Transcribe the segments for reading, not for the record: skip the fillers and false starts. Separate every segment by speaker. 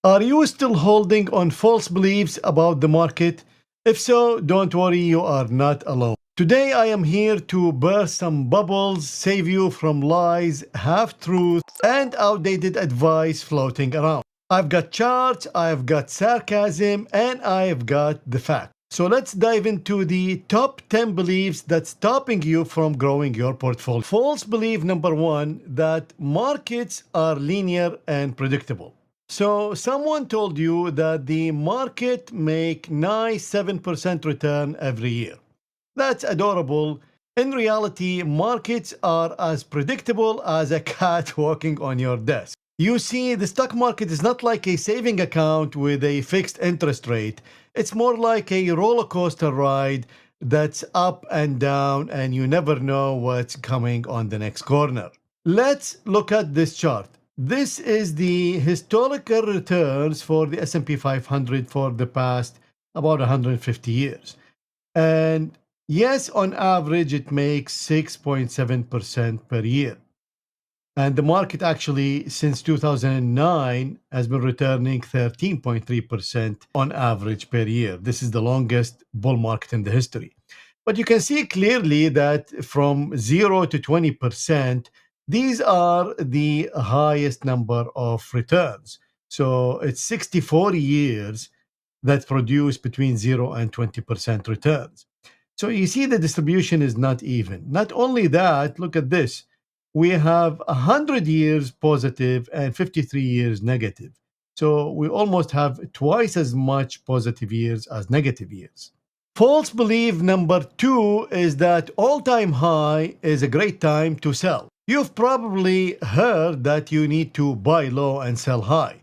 Speaker 1: Are you still holding on false beliefs about the market? If so, don't worry, you are not alone. Today I am here to burst some bubbles, save you from lies, half-truths, and outdated advice floating around. I've got charts, I've got sarcasm, and I've got the fact. So let's dive into the top 10 beliefs that's stopping you from growing your portfolio. False belief number one, that markets are linear and predictable. So someone told you that the market make nice 7% return every year. That's adorable. In reality, markets are as predictable as a cat walking on your desk. You see, the stock market is not like a saving account with a fixed interest rate. It's more like a roller coaster ride that's up and down, and you never know what's coming on the next corner. Let's look at this chart. This is the historical returns for the S&P 500 for the past about 150 years. And yes, on average, it makes 6.7% per year. And the market actually, since 2009, has been returning 13.3% on average per year. This is the longest bull market in the history. But you can see clearly that from 0 to 20%, these are the highest number of returns. So it's 64 years that produce between 0 and 20% returns. So you see the distribution is not even. Not only that, look at this. We have 100 years positive and 53 years negative. So we almost have twice as much positive years as negative years. False belief number two is that all-time high is a great time to sell. You've probably heard that you need to buy low and sell high,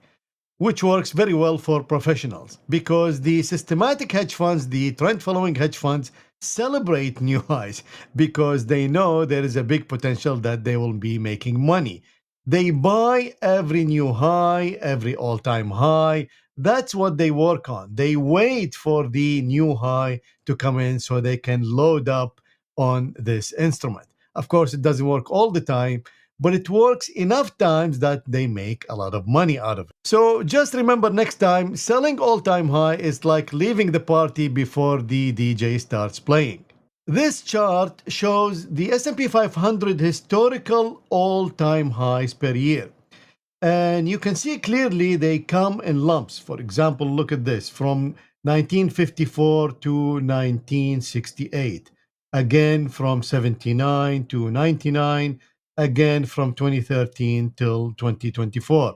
Speaker 1: which works very well for professionals because the systematic hedge funds, the trend-following hedge funds, celebrate new highs because they know there is a big potential that they will be making money. They buy every new high, every all-time high. That's what they work on. They wait for the new high to come in so they can load up on this instrument. Of course, it doesn't work all the time, but it works enough times that they make a lot of money out of it. So just remember next time, selling all-time high is like leaving the party before the DJ starts playing. This chart shows the S&P 500 historical all-time highs per year. And you can see clearly they come in lumps. For example, look at this, from 1954 to 1968. Again, from 79 to 99. Again, from 2013 till 2024.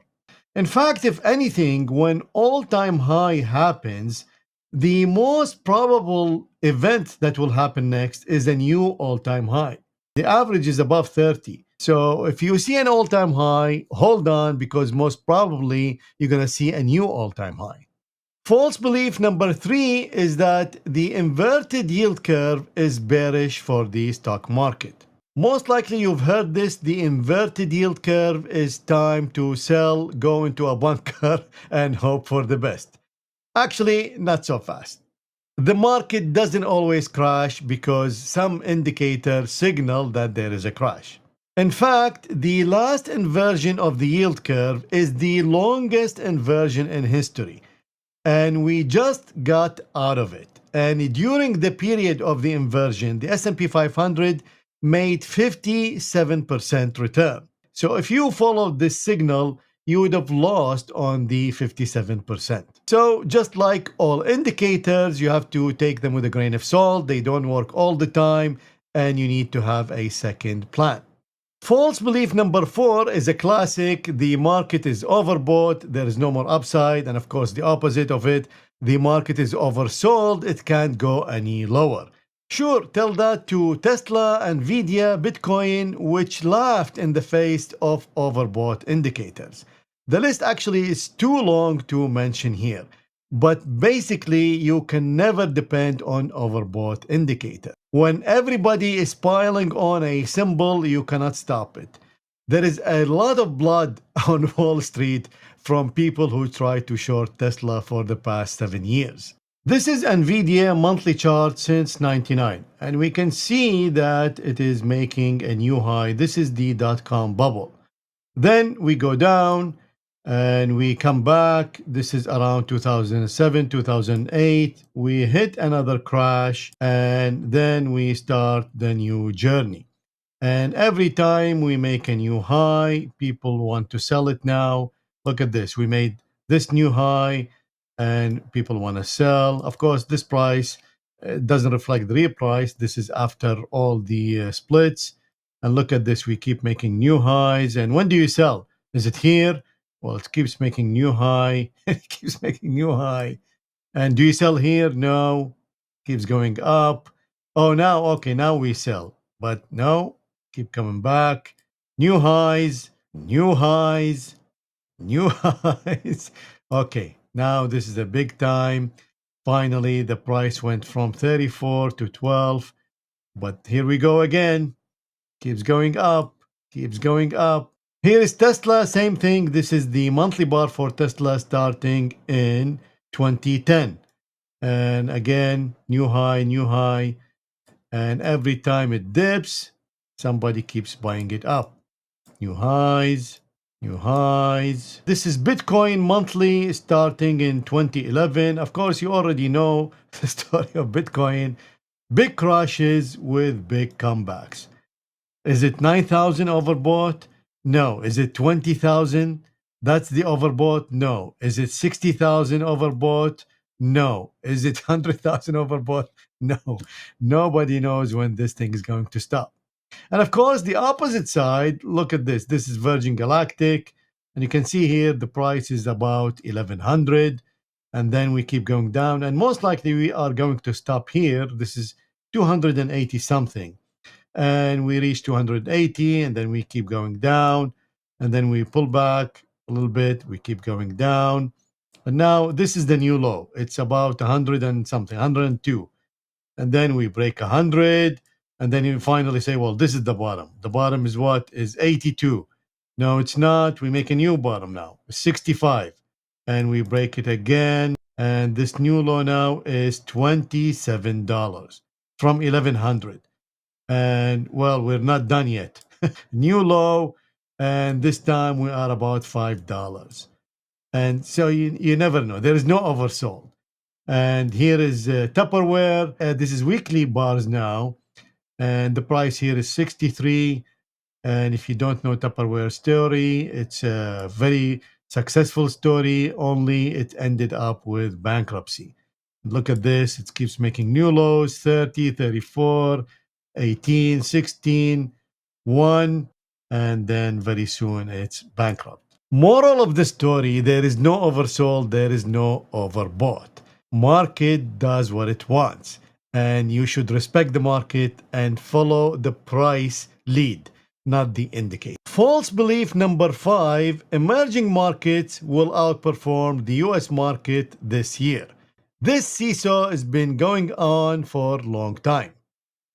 Speaker 1: In fact, if anything, when all-time high happens, the most probable event that will happen next is a new all-time high. The average is above 30. So if you see an all-time high, hold on, because most probably you're going to see a new all-time high. False belief number three is that the inverted yield curve is bearish for the stock market. Most likely you've heard this, the inverted yield curve is time to sell, go into a bunker, and hope for the best. Actually, not so fast. The market doesn't always crash because some indicators signal that there is a crash. In fact, the last inversion of the yield curve is the longest inversion in history, and we just got out of it. And during the period of the inversion, the S&P 500 made 57% return. So if you followed this signal, you would have lost on the 57%. So just like all indicators, you have to take them with a grain of salt. They don't work all the time, and you need to have a second plan. False belief number four is a classic. The market is overbought. There is no more upside. And of course, the opposite of it, the market is oversold. It can't go any lower. Sure, tell that to Tesla, Nvidia, Bitcoin, which laughed in the face of overbought indicators. The list actually is too long to mention here. But basically, you can never depend on overbought indicator. When everybody is piling on a symbol, you cannot stop it. There is a lot of blood on Wall Street from people who try to short Tesla for the past 7 years. This is Nvidia monthly chart since 99, and we can see that it is making a new high. This is the dot-com bubble. Then we go down, and we come back. This is around 2007, 2008. We hit another crash, and then we start the new journey. And every time we make a new high, people want to sell it now. Look at this. We made this new high and people want to sell. Of course, this price doesn't reflect the real price. This is after all the splits. And look at this. We keep making new highs. And when do you sell? Is it here? Well, it keeps making new high. It keeps making new high. And do you sell here? No. Keeps going up. Oh, now, okay, now we sell. But no, keep coming back. New highs, new highs, new highs. Okay, now this is a big time. Finally, the price went from 34 to 12. But here we go again. Keeps going up, keeps going up. Here is Tesla, same thing. This is the monthly bar for Tesla starting in 2010. And again, new high, new high. And every time it dips, somebody keeps buying it up. New highs, new highs. This is Bitcoin monthly starting in 2011. Of course, you already know the story of Bitcoin. Big crashes with big comebacks. Is it 9,000 overbought? No. Is it 20,000? That's the overbought? No. Is it 60,000 overbought? No. Is it 100,000 overbought? No. Nobody knows when this thing is going to stop. And of course, the opposite side, look at this. This is Virgin Galactic. And you can see here the price is about 1,100. And then we keep going down. And most likely we are going to stop here. This is 280 something. And we reach 280, and then we keep going down, and then we pull back a little bit, we keep going down, and now this is the new low. It's about 100 and something, 102, and then we break 100, and then you finally say, well, this is the bottom. The bottom is what? Is 82. No, it's not. We make a new bottom now, 65, and we break it again, and this new low now is $27 from 1,100. And well, we're not done yet. New low, and this time we are about $5. And so you never know. There is no oversold. And here is Tupperware. This is weekly bars now, and the price here is 63. And if you don't know Tupperware story, it's a very successful story, only it ended up with bankruptcy. Look at this. It keeps making new lows, 30, 34, 18, 16, 1, and then very soon it's bankrupt. Moral of the story, there is no oversold, there is no overbought. Market does what it wants, and you should respect the market and follow the price lead, not the indicator. False belief number 5, emerging markets will outperform the US market this year. This seesaw has been going on for a long time.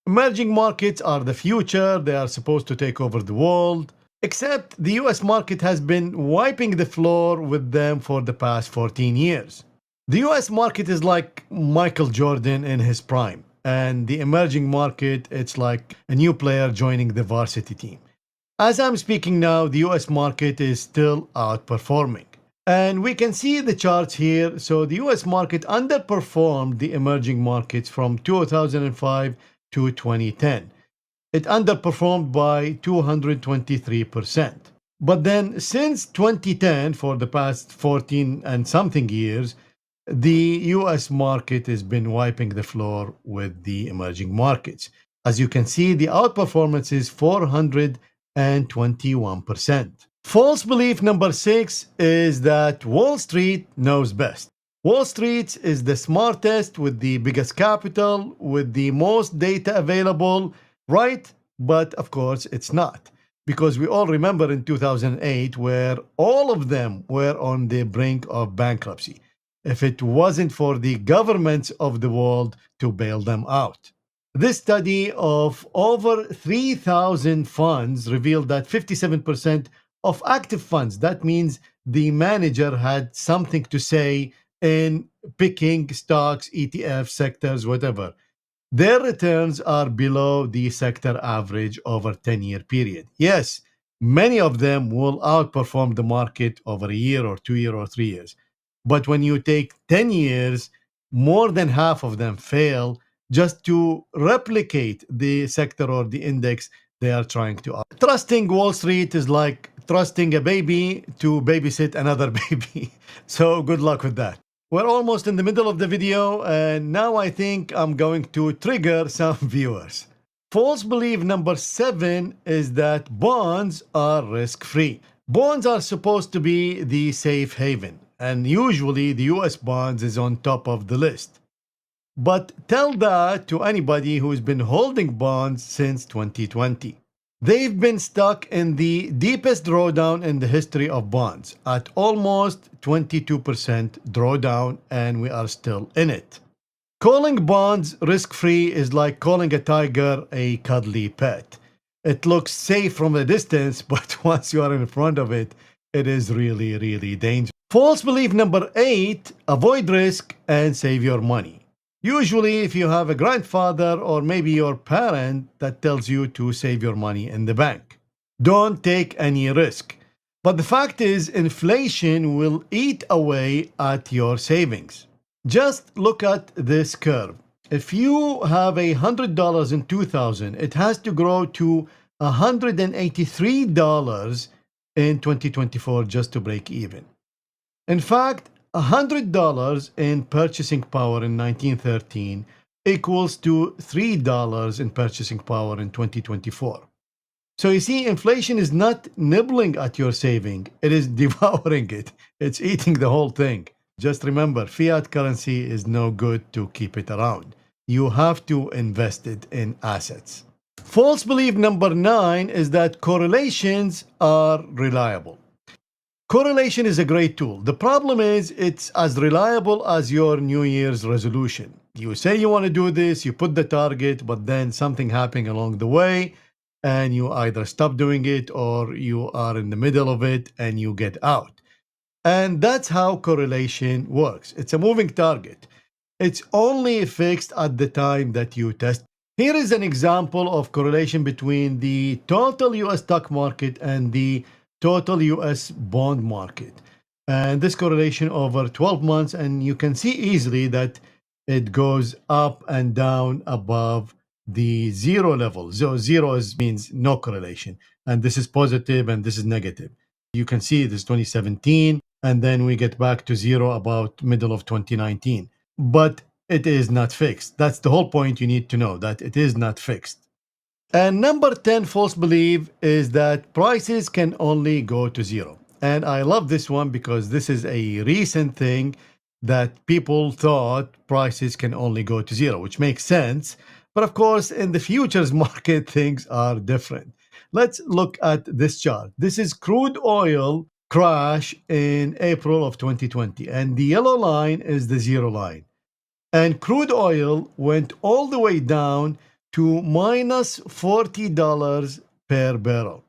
Speaker 1: Emerging markets are the future. They are supposed to take over the world. Except the US market has been wiping the floor with them for the past 14 years. The US market is like Michael Jordan in his prime. And the emerging market, it's like a new player joining the varsity team. As I'm speaking now, the US market is still outperforming. And we can see the charts here. So the US market underperformed the emerging markets from 2005 to 2010. It underperformed by 223%. But then since 2010, for the past 14 and something years, the US market has been wiping the floor with the emerging markets. As you can see, the outperformance is 421%. False belief number 6 is that Wall Street knows best. Wall Street is the smartest, with the biggest capital, with the most data available, right? But of course it's not, because we all remember in 2008 where all of them were on the brink of bankruptcy, if it wasn't for the governments of the world to bail them out. This study of over 3,000 funds revealed that 57% of active funds, that means the manager had something to say in picking stocks, ETFs, sectors, whatever, their returns are below the sector average over 10-year period. Yes, Many of them will outperform the market over a year or 2 years or 3 years. But when you take 10 years, more than half of them fail just to replicate the sector or the index they are trying to. Trusting Wall Street is like trusting a baby to babysit another baby. So good luck with that. We're almost in the middle of the video, and now I think I'm going to trigger some viewers. False belief number 7 is that bonds are risk-free. Bonds are supposed to be the safe haven, and usually the US bonds is on top of the list. But tell that to anybody who's been holding bonds since 2020. They've been stuck in the deepest drawdown in the history of bonds at almost 22% drawdown, and we are still in it. Calling bonds risk-free is like calling a tiger a cuddly pet. It looks safe from a distance, but once you are in front of it, it is really, really dangerous. False belief number 8, avoid risk and save your money. Usually, if you have a grandfather or maybe your parent that tells you to save your money in the bank, don't take any risk. But the fact is, inflation will eat away at your savings. Just look at this curve. If you have $100 in 2000, it has to grow to $183 in 2024 just to break even. In fact, $100 in purchasing power in 1913 equals to $3 in purchasing power in 2024. So you see, inflation is not nibbling at your saving, it is devouring it. It's eating the whole thing. Just remember, fiat currency is no good to keep it around. You have to invest it in assets. False belief number 9 is that correlations are reliable. Correlation is a great tool. The problem is it's as reliable as your New Year's resolution. You say you want to do this, you put the target, but then something happened along the way and you either stop doing it or you are in the middle of it and you get out. And that's how correlation works. It's a moving target. It's only fixed at the time that you test. Here is an example of correlation between the total US stock market and the total US bond market. And this correlation over 12 months, and you can see easily that it goes up and down above the zero level. So zero means no correlation. And this is positive and this is negative. You can see this 2017, and then we get back to zero about middle of 2019. But it is not fixed. That's the whole point you need to know, that it is not fixed. And number 10 false belief is that prices can only go to zero. And I love this one because this is a recent thing that people thought prices can only go to zero, which makes sense. But of course, in the futures market, things are different. Let's look at this chart. This is crude oil crash in April of 2020. And the yellow line is the zero line. And crude oil went all the way down to minus $40 per barrel.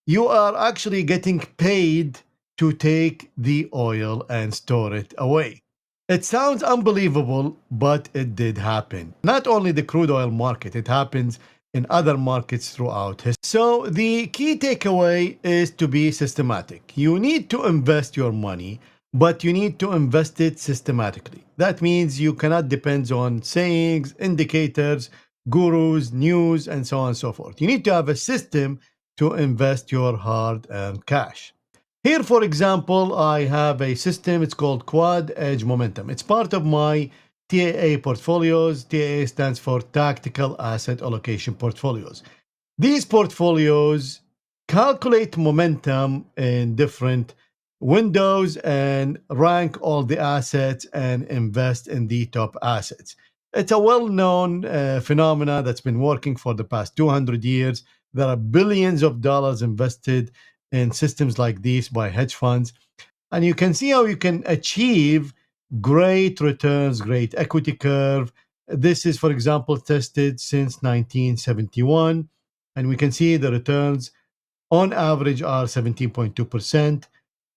Speaker 1: You are actually getting paid to take the oil and store it away. It sounds unbelievable, but it did happen. Not only the crude oil market, it happens in other markets throughout history. So the key takeaway is to be systematic. You need to invest your money, but you need to invest it systematically. That means you cannot depend on sayings, indicators, gurus, news, and so on and so forth. You need to have a system to invest your hard-earned cash. Here, for example, I have a system. It's called Quad Edge Momentum. It's part of my TAA portfolios. TAA stands for Tactical Asset Allocation Portfolios. These portfolios calculate momentum in different windows and rank all the assets and invest in the top assets. It's a well-known phenomena that's been working for the past 200 years. There are billions of dollars invested in systems like these by hedge funds. And you can see how you can achieve great returns, great equity curve. This is, for example, tested since 1971. And we can see the returns on average are 17.2%,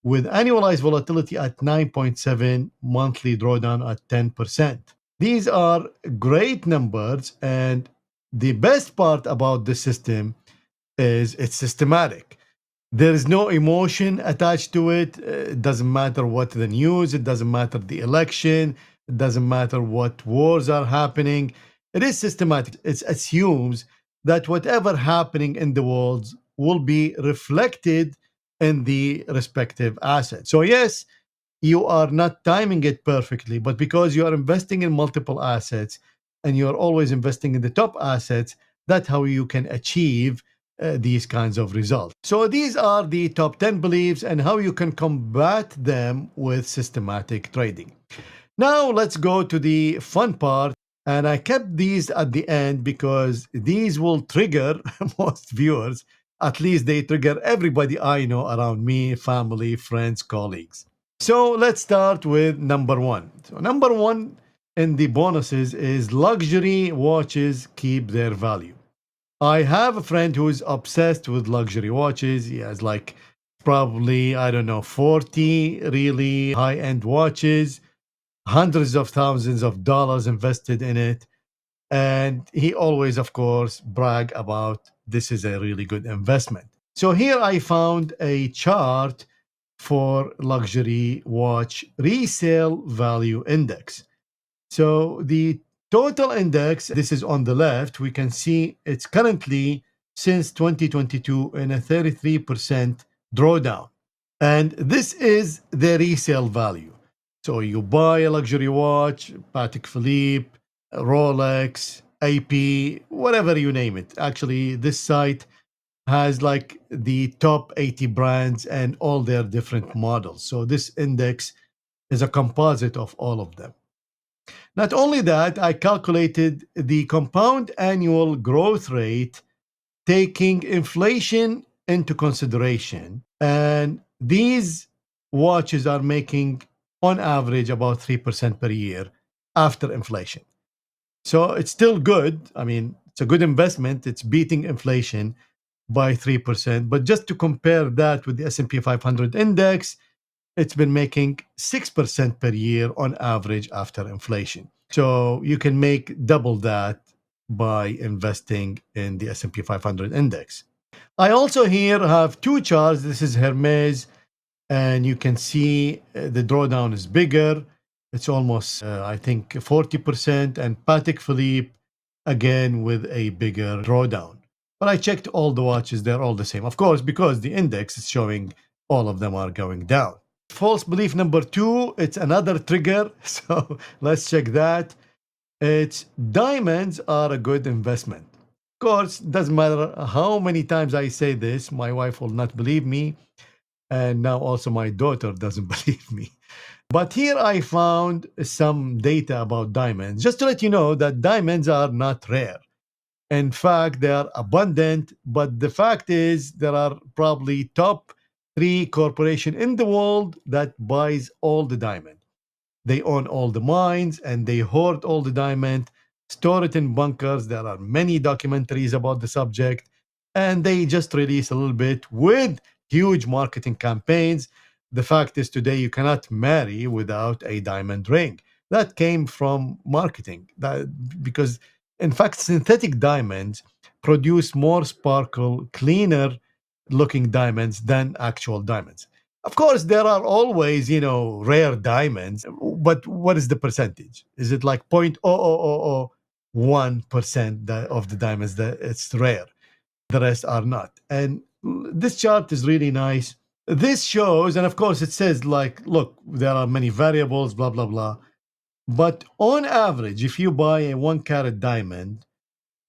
Speaker 1: with annualized volatility at 9.7, monthly drawdown at 10%. These are great numbers, and the best part about this system is it's systematic. There is no emotion attached to it. It doesn't matter what the news, it doesn't matter the election, it doesn't matter what wars are happening. It is systematic. It assumes that whatever happening in the world will be reflected in the respective asset. So yes, you are not timing it perfectly, but because you are investing in multiple assets and you're always investing in the top assets, that's how you can achieve these kinds of results. So these are the top 10 beliefs and how you can combat them with systematic trading. Now let's go to the fun part. And I kept these at the end because these will trigger most viewers. At least they trigger everybody I know around me, family, friends, colleagues. So let's start with number one. So number one in the bonuses is luxury watches keep their value. I have a friend who is obsessed with luxury watches. He has like probably, I don't know, 40 really high-end watches, hundreds of thousands of dollars invested in it. And he always, of course, brag about this is a really good investment. So here I found a chart for luxury watch resale value index. So the total index, this is on the left, we can see it's currently since 2022 in a 33% drawdown. And this is the resale value. So you buy a luxury watch, Patek Philippe, Rolex, AP, whatever you name it. Actually, this site has like the top 80 brands and all their different models. So this index is a composite of all of them. Not only that, I calculated the compound annual growth rate taking inflation into consideration. And these watches are making on average about 3% per year after inflation. So it's still good. I mean, it's a good investment. It's beating inflation by 3%. But just to compare that with the S&P 500 index, it's been making 6% per year on average after inflation. So you can make double that by investing in the S&P 500 index. I also here have two charts. This is Hermes, and you can see the drawdown is bigger. It's almost, I think, 40%, and Patek Philippe, again, with a bigger drawdown. But I checked all the watches, they're all the same. Of course, because the index is showing all of them are going down. False belief number two, it's another trigger. So let's check that. It's diamonds are a good investment. Of course, doesn't matter how many times I say this, my wife will not believe me. And now also my daughter doesn't believe me. But here I found some data about diamonds, just to let you know that diamonds are not rare. In fact, they are abundant, but the fact is there are probably top 3 corporation in the world that buys all the diamond. They own all the mines and they hoard all the diamond, store it in bunkers. There are many documentaries about the subject, and they just release a little bit with huge marketing campaigns. The fact is today you cannot marry without a diamond ring. That came from marketing. Because in fact synthetic diamonds produce more sparkle, cleaner looking diamonds than actual diamonds. Of course, there are always, rare diamonds, but what is the percentage? Is it like 0.00001% of the diamonds that it's rare? The rest are not. And this chart is really nice. This shows, and of course it says like, look, there are many variables, blah, blah, blah. But on average, if you buy a 1 carat diamond,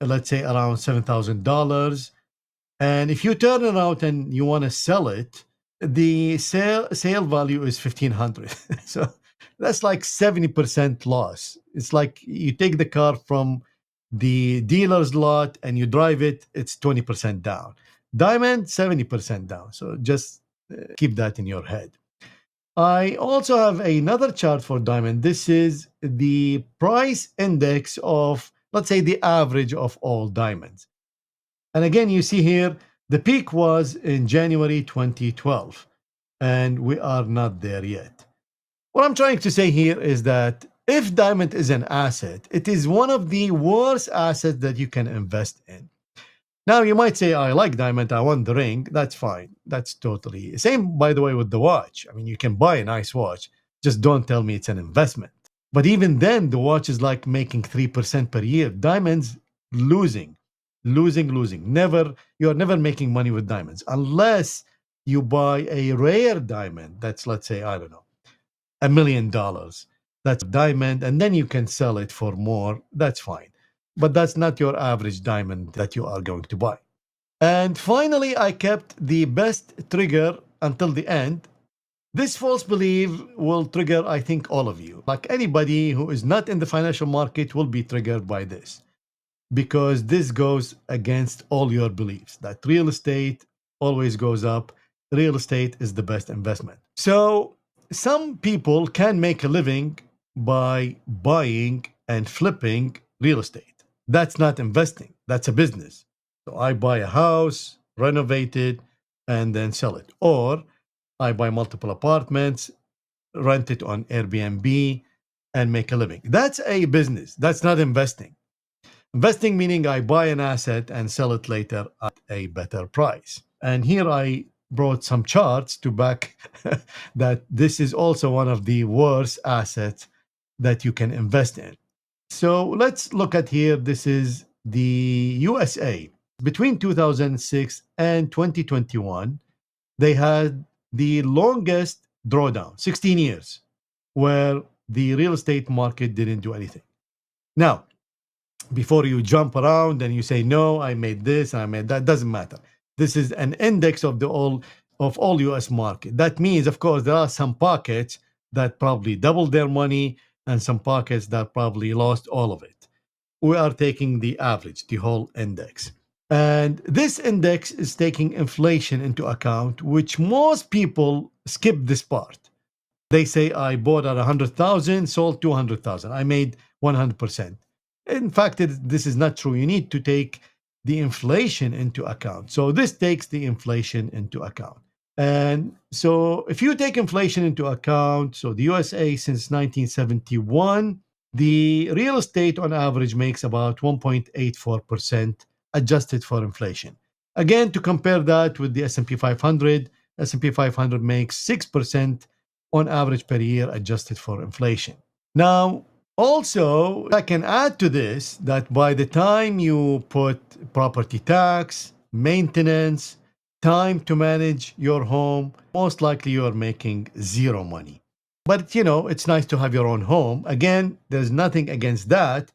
Speaker 1: let's say around $7,000, and if you turn it out and you want to sell it, the sale value is 1,500. So that's like 70% loss. It's like you take the car from the dealer's lot and you drive it, it's 20% down. Diamond, 70% down. So just keep that in your head. I also have another chart for diamond. This is the price index of, let's say, the average of all diamonds. And again, you see here, the peak was in January 2012, and we are not there yet. What I'm trying to say here is that if diamond is an asset, it is one of the worst assets that you can invest in. Now, you might say, I like diamond, I want the ring. That's fine. That's totally same, by the way, with the watch. I mean, you can buy a nice watch. Just don't tell me it's an investment. But even then, the watch is like making 3% per year. Diamonds, losing, losing. Never, you're never making money with diamonds unless you buy a rare diamond. That's, let's say, I don't know, $1 million. That's a diamond, and then you can sell it for more. That's fine. But that's not your average diamond that you are going to buy. And finally, I kept the best trigger until the end. This false belief will trigger, I think, all of you. Like anybody who is not in the financial market will be triggered by this, because this goes against all your beliefs that real estate always goes up. Real estate is the best investment. So some people can make a living by buying and flipping real estate. That's not investing. That's a business. So I buy a house, renovate it, and then sell it. Or I buy multiple apartments, rent it on Airbnb, and make a living. That's a business. That's not investing. Investing meaning I buy an asset and sell it later at a better price. And here I brought some charts to back that this is also one of the worst assets that you can invest in. So let's look at here. This is the USA. Between 2006 and 2021, they had the longest drawdown, 16 years, where the real estate market didn't do anything. Now, before you jump around and you say, no, I made this, I made that, doesn't matter. This is an index of all US market. That means, of course, there are some pockets that probably doubled their money and some pockets that probably lost all of it. We are taking the average, the whole index. And this index is taking inflation into account, which most people skip this part. They say, I bought at 100,000, sold 200,000. I made 100%. In fact, this is not true. You need to take the inflation into account. So this takes the inflation into account. And so if you take inflation into account, so the USA since 1971, the real estate on average makes about 1.84% adjusted for inflation. Again, to compare that with the S&P 500, S&P 500 makes 6% on average per year adjusted for inflation. Now, also, I can add to this that by the time you put property tax, maintenance, time to manage your home, most likely you are making zero money. But, it's nice to have your own home. Again, there's nothing against that.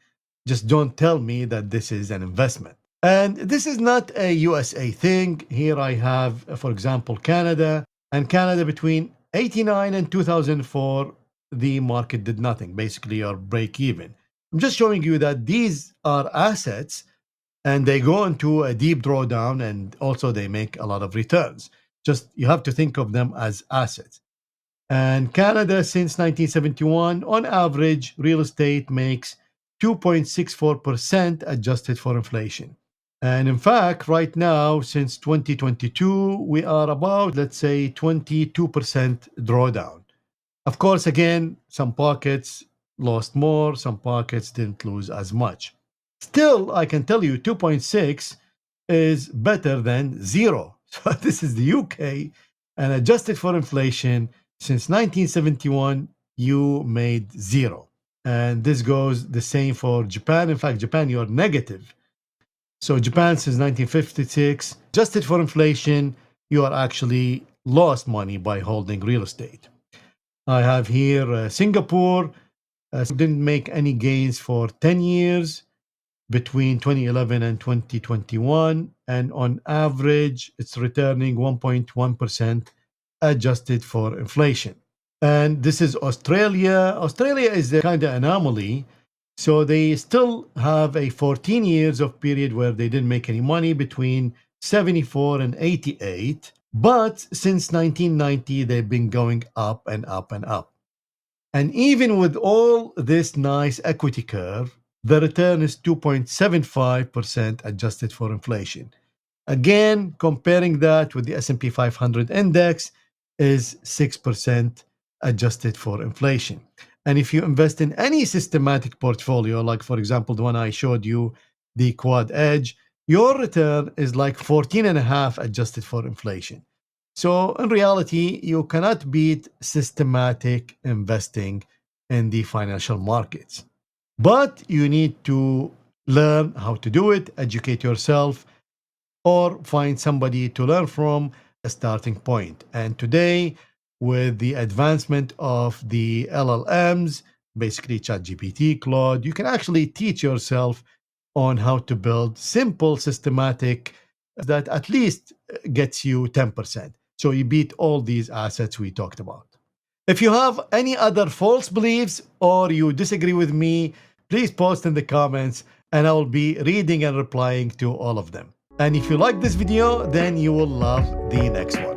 Speaker 1: Just don't tell me that this is an investment. And this is not a USA thing. Here I have, for example, Canada. And Canada between 1989 and 2004, the market did nothing. Basically, you're break even. I'm just showing you that these are assets and they go into a deep drawdown and also they make a lot of returns. Just you have to think of them as assets. And Canada, since 1971, on average, real estate makes 2.64% adjusted for inflation. And in fact, right now, since 2022, we are about, let's say, 22% drawdown. Of course, again, some pockets lost more, some pockets didn't lose as much. Still, I can tell you 2.6 is better than zero. So this is the UK, and adjusted for inflation, since 1971, you made zero. And this goes the same for Japan. In fact, Japan, you're negative. So Japan, since 1956, adjusted for inflation, you are actually lost money by holding real estate. I have here Singapore didn't make any gains for 10 years between 2011 and 2021. And on average, it's returning 1.1% adjusted for inflation. And this is Australia. Australia is a kind of anomaly. So they still have a 14 years of period where they didn't make any money between 74 and 88. But since 1990, they've been going up and up and up. And even with all this nice equity curve, the return is 2.75% adjusted for inflation. Again, comparing that with the S&P 500 index is 6% adjusted for inflation. And if you invest in any systematic portfolio, like for example, the one I showed you, the Quad Edge, your return is like 14.5 adjusted for inflation. So in reality, you cannot beat systematic investing in the financial markets. But you need to learn how to do it, educate yourself, or find somebody to learn from, a starting point. And today, with the advancement of the LLMs, basically ChatGPT, Claude, you can actually teach yourself on how to build simple, systematic that at least gets you 10%. So you beat all these assets we talked about. If you have any other false beliefs or you disagree with me, please post in the comments and I will be reading and replying to all of them. And if you like this video, then you will love the next one.